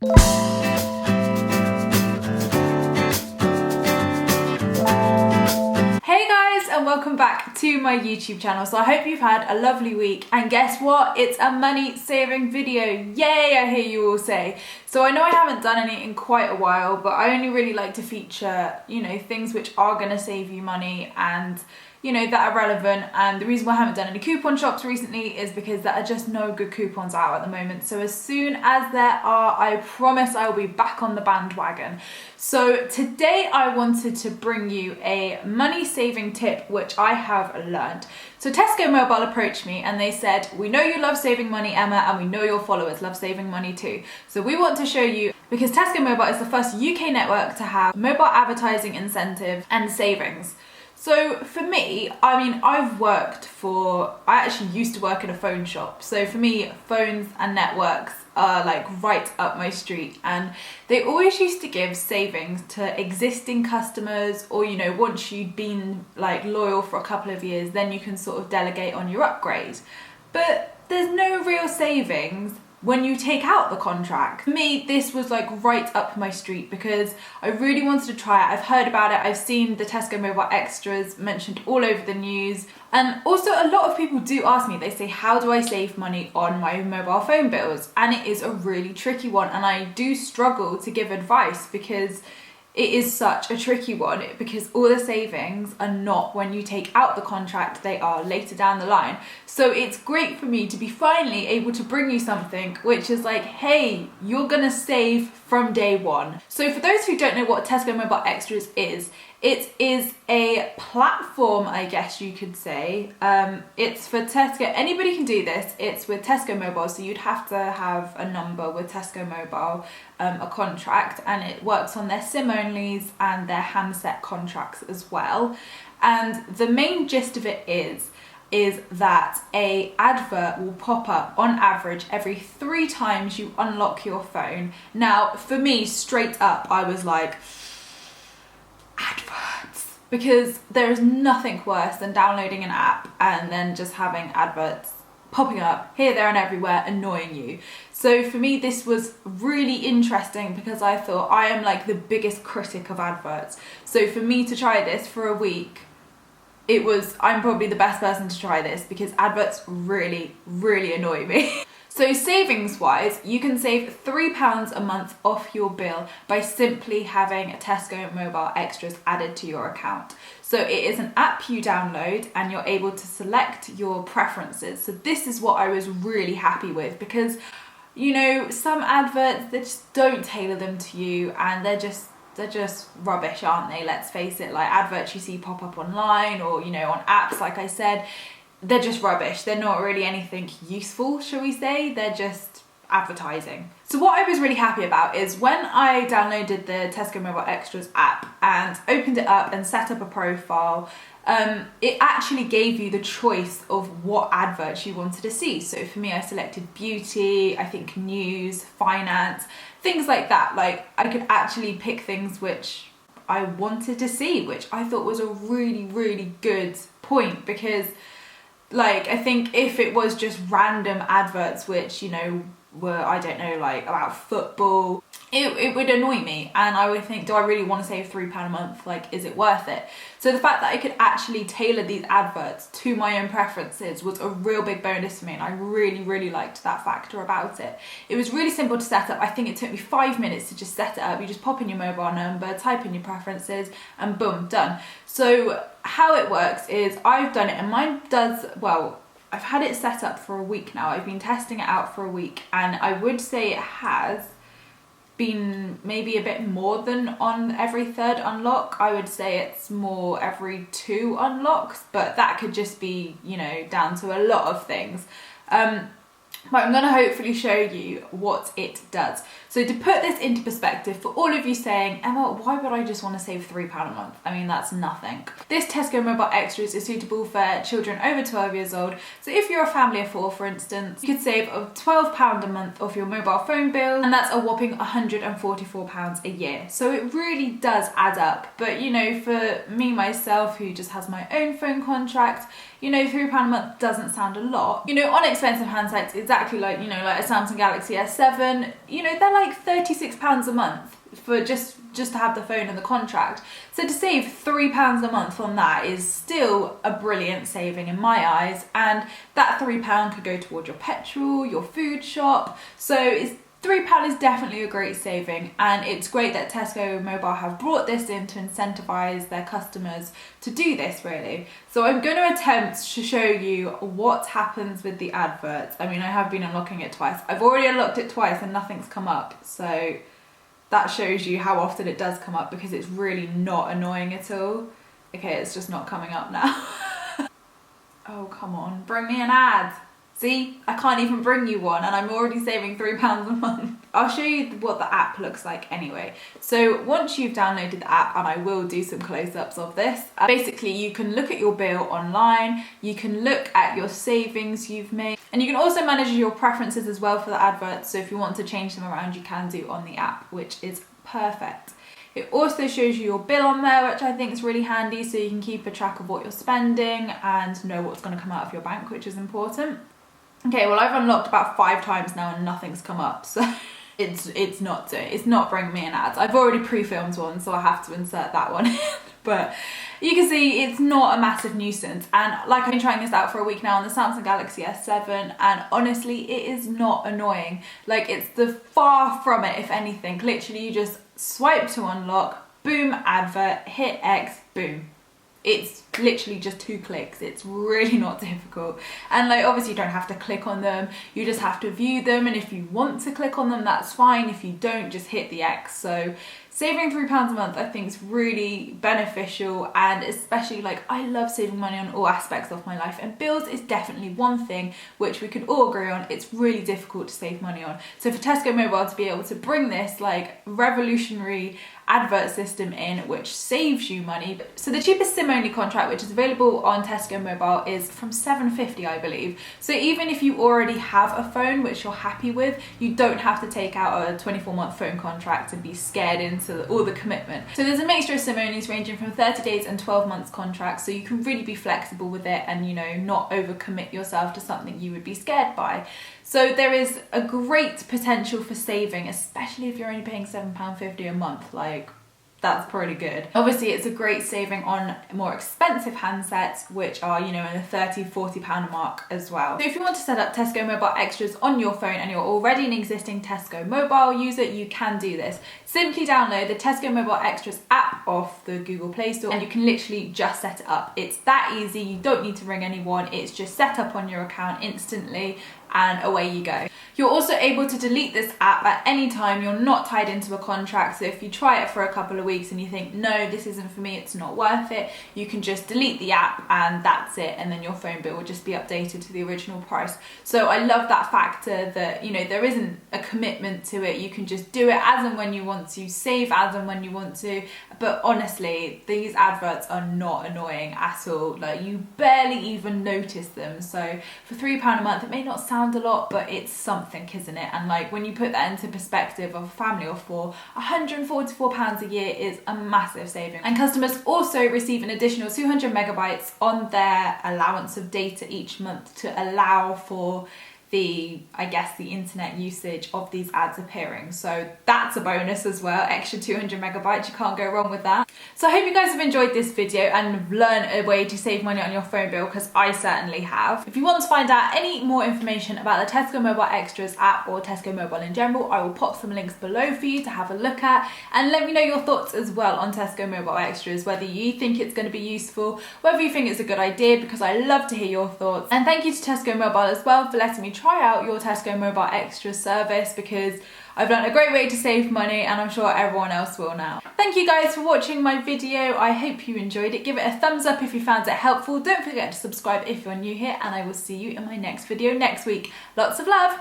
Hey guys, and welcome back to my YouTube channel. So I hope you've had a lovely week, and guess what? It's a money saving video. Yay, I hear you all say. So I know I haven't done any in quite a while, but I only really like to feature, things which are going to save you money and that are relevant. And the reason why I haven't done any coupon shops recently is because there are just no good coupons out at the moment. So as soon as there are, I promise I will be back on the bandwagon. So today I wanted to bring you a money saving tip which I have learned. So Tesco Mobile approached me and they said, we know you love saving money, Emma, and we know your followers love saving money too. So we want to show you, because Tesco Mobile is the first UK network to have mobile advertising incentive and savings. So for me, I actually used to work in a phone shop. So for me, phones and networks are like right up my street, and they always used to give savings to existing customers, or once you'd been like loyal for a couple of years, then you can sort of delegate on your upgrade. But there's no real savings when you take out the contract. For me, this was like right up my street because I really wanted to try it. I've heard about it, I've seen the Tesco Mobile Xtras mentioned all over the news. And also a lot of people do ask me, they say, how do I save money on my mobile phone bills? And it is a really tricky one, and I do struggle to give advice because it is such a tricky one, because all the savings are not when you take out the contract, they are later down the line. So it's great for me to be finally able to bring you something which is like, hey, you're gonna save from day one. So for those who don't know what Tesco Mobile Xtras is, it is a platform, I guess you could say. It's for Tesco, anybody can do this. It's with Tesco Mobile, so you'd have to have a number with Tesco Mobile, a contract, and it works on their SIM onlys and their handset contracts as well. And the main gist of it is that a advert will pop up on average every 3 times you unlock your phone. Now, for me, straight up, I was like, adverts, because there is nothing worse than downloading an app and then just having adverts popping up here, there and everywhere, annoying you. So for me, this was really interesting because I thought, I am like the biggest critic of adverts. So for me to try this for a week, I'm probably the best person to try this because adverts really, really annoy me. So savings wise, you can save £3 a month off your bill by simply having a Tesco Mobile Xtras added to your account. So it is an app you download and you're able to select your preferences. So this is what I was really happy with, because some adverts, they just don't tailor them to you, and they're just rubbish, aren't they? Let's face it, like adverts you see pop up online or on apps, like I said, they're just rubbish. They're not really anything useful, shall we say. They're just advertising. So what I was really happy about is when I downloaded the Tesco Mobile Xtras app and opened it up and set up a profile, it actually gave you the choice of what adverts you wanted to see. So for me, I selected beauty, I think news, finance, things like that. Like I could actually pick things which I wanted to see, which I thought was a really, really good point, because like, I think if it was just random adverts which, were, I don't know, like about football, it would annoy me, and I would think, do I really want to save £3 a month? Like, is it worth it? So the fact that I could actually tailor these adverts to my own preferences was a real big bonus for me, and I really, really liked that factor about it. It was really simple to set up. I think it took me 5 minutes to just set it up. You just pop in your mobile number, type in your preferences, and boom, done. So how it works is I've done it, and mine does, well, I've had it set up for a week now. I've been testing it out for a week, and I would say it has been maybe a bit more than on every 3rd unlock. I would say it's more every 2 unlocks, but that could just be, down to a lot of things. But I'm going to hopefully show you what it does. So to put this into perspective, for all of you saying, Emma, why would I just want to save £3 a month? I mean, that's nothing. This Tesco Mobile Xtras is suitable for children over 12 years old. So if you're a family of 4, for instance, you could save £12 a month off your mobile phone bill, and that's a whopping £144 a year. So it really does add up. But for me, myself, who just has my own phone contract, £3 a month doesn't sound a lot. On expensive handsets, exactly like, like a Samsung Galaxy S7, they're like like £36 a month for just to have the phone and the contract. So to save £3 a month on that is still a brilliant saving in my eyes, and that £3 could go toward your petrol, your food shop. So it's £3 is definitely a great saving, and it's great that Tesco Mobile have brought this in to incentivise their customers to do this, really. So I'm going to attempt to show you what happens with the adverts. I mean, I have been unlocking it twice. I've already unlocked it twice and nothing's come up, so that shows you how often it does come up, because it's really not annoying at all. Okay, it's just not coming up now. Oh, come on, bring me an ad. See, I can't even bring you one and I'm already saving £3 a month. I'll show you what the app looks like anyway. So once you've downloaded the app, and I will do some close-ups of this, basically you can look at your bill online, you can look at your savings you've made, and you can also manage your preferences as well for the adverts. So if you want to change them around, you can do on the app, which is perfect. It also shows you your bill on there, which I think is really handy, so you can keep a track of what you're spending and know what's going to come out of your bank, which is important. Okay, well, I've unlocked about 5 times now and nothing's come up, so it's not bringing me an ad. I've already pre-filmed one, so I have to insert that one in. But you can see it's not a massive nuisance, and like, I've been trying this out for a week now on the Samsung Galaxy S7, and honestly it is not annoying. Like, it's the far from it, if anything. Literally you just swipe to unlock, boom, advert, hit X, boom. It's literally just 2 clicks. It's really not difficult. And like, obviously you don't have to click on them, you just have to view them, and if you want to click on them, that's fine. If you don't, just hit the X. So saving £3 a month I think is really beneficial, and especially, like, I love saving money on all aspects of my life, and bills is definitely one thing which we can all agree on it's really difficult to save money on. So for Tesco Mobile to be able to bring this like revolutionary advert system in which saves you money. So the cheapest SIM only contract, which is available on Tesco Mobile, is from £7.50, I believe. So even if you already have a phone which you're happy with, you don't have to take out a 24-month phone contract and be scared into all the commitment. So there's a mixture of SIM onlys ranging from 30 days and 12 months contracts, so you can really be flexible with it and, you know, not overcommit yourself to something you would be scared by. So there is a great potential for saving, especially if you're only paying £7.50 a month. Like, that's pretty good. Obviously it's a great saving on more expensive handsets, which are, you know, in the £30–40 mark as well. So if you want to set up Tesco Mobile Extras on your phone and you're already an existing Tesco Mobile user, you can do this. Simply download the Tesco Mobile Extras app off the Google Play Store and you can literally just set it up. It's that easy, you don't need to ring anyone, it's just set up on your account instantly and away you go. You're also able to delete this app at any time. You're not tied into a contract, so if you try it for a couple of weeks and you think, no, this isn't for me, it's not worth it, you can just delete the app and that's it, and then your phone bill will just be updated to the original price. So I love that factor that, you know, there isn't a commitment to it. You can just do it as and when you want to, save as and when you want to, but honestly, these adverts are not annoying at all. Like, you barely even notice them. So for £3 a month, it may not sound a lot, but it's something, isn't it? And like, when you put that into perspective of a family of 4, £144 a year is a massive saving. And customers also receive an additional 200 megabytes on their allowance of data each month to allow for the internet usage of these ads appearing. So that's a bonus as well, extra 200 megabytes, you can't go wrong with that. So I hope you guys have enjoyed this video and learned a way to save money on your phone bill, because I certainly have. If you want to find out any more information about the Tesco Mobile Extras app or Tesco Mobile in general, I will pop some links below for you to have a look at, and let me know your thoughts as well on Tesco Mobile Extras, whether you think it's going to be useful, whether you think it's a good idea, because I love to hear your thoughts. And thank you to Tesco Mobile as well for letting me try out your Tesco Mobile Extras service, because I've learned a great way to save money and I'm sure everyone else will now. Thank you guys for watching my video. I hope you enjoyed it. Give it a thumbs up if you found it helpful. Don't forget to subscribe if you're new here, and I will see you in my next video next week. Lots of love.